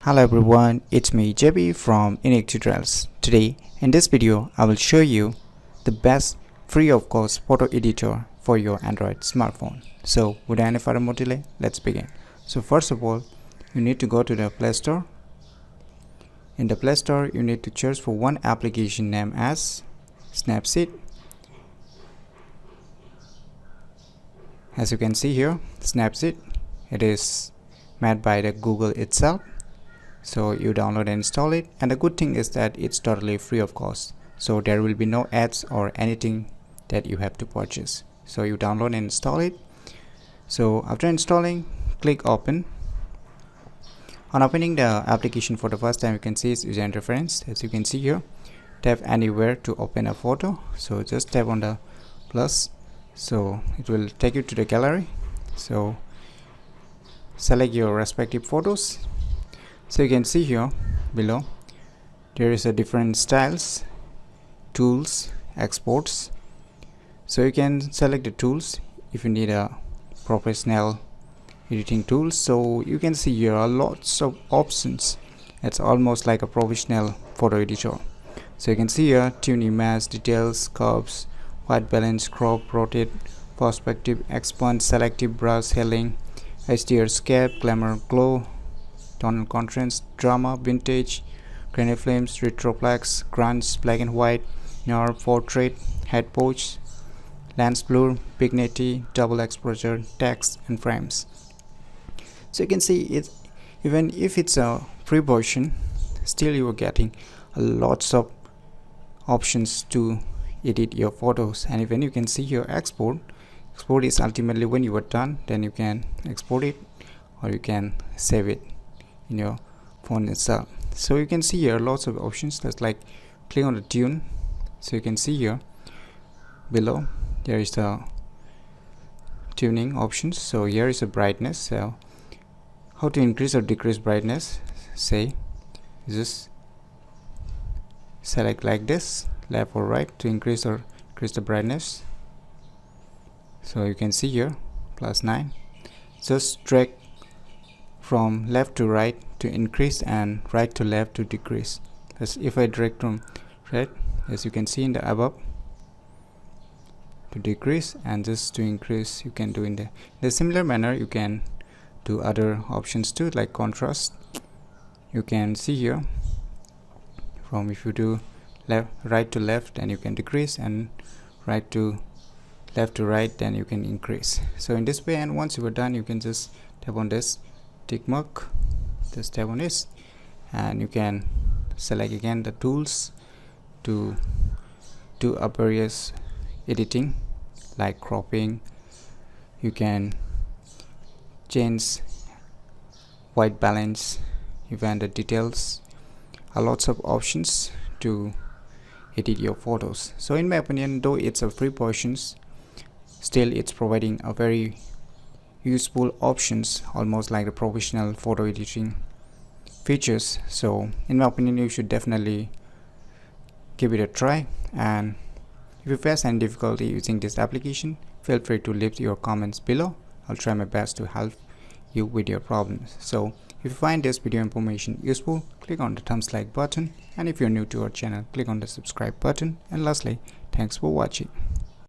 Hello everyone, it's me JB from UniqueTutorials. Today in this video I will show you the best free of cost photo editor for your Android smartphone. So without any further more delay, let's begin. So first of all, you need to go to the Play Store. In the Play Store you need to search for one application named as Snapseed. As you can see here, Snapseed, it is made by the Google itself. So you download and install it, and the good thing is that it's totally free of cost, so there will be no ads or anything that you have to purchase. So you download and install it. So after installing, click open. On opening the application for the first time, you can see its user interface. As you can see here, tap anywhere to open a photo. So just tap on the plus, so it will take you to the gallery. So select your respective photos. So you can see here below there is a different styles, tools, exports. So you can select the tools if you need a professional editing tools. So you can see here are lots of options. It's almost like a professional photo editor. So you can see here tune image, details, curves, white balance, crop, rotate, perspective, expand, selective, brush, hailing, HDR, scape, glamour, glow, tonal contrast, drama, vintage, grainy flames, retroplex, grunge, black and white, noir, portrait, head pose, lens blur, vignette, double exposure, text and frames. So you can see it, even if it's a free version, still you are getting lots of options to edit your photos. And even you can see your export is ultimately when you are done, then you can export it or you can save it in your phone itself. So you can see here lots of options. Just like click on the tune. So you can see here below there is the tuning options. So here is the brightness. So how to increase or decrease brightness, say just select like this, left or right, to increase or decrease the brightness. So you can see here +9. Just drag from left to right to increase and right to left to decrease. As if I drag from right, as you can see in the above, to decrease, and just to increase you can do in the similar manner. You can do other options too, like contrast. You can see here from, if you do right to left, then you can decrease, and right to left to right, then you can increase. So in this way, and once you are done, you can just tap on this tick mark, just tap on this, and you can select again the tools to do a various editing like cropping. You can change white balance, even the details. Lots of options to edit your photos. So in my opinion, though it's a free versions, still it's providing a very useful options, almost like the professional photo editing features. So in my opinion, you should definitely give it a try. And if you face any difficulty using this application, feel free to leave your comments below. I'll try my best to help you with your problems. So if you find this video information useful, click on the thumbs like button, and if you're new to our channel, click on the subscribe button. And lastly, thanks for watching.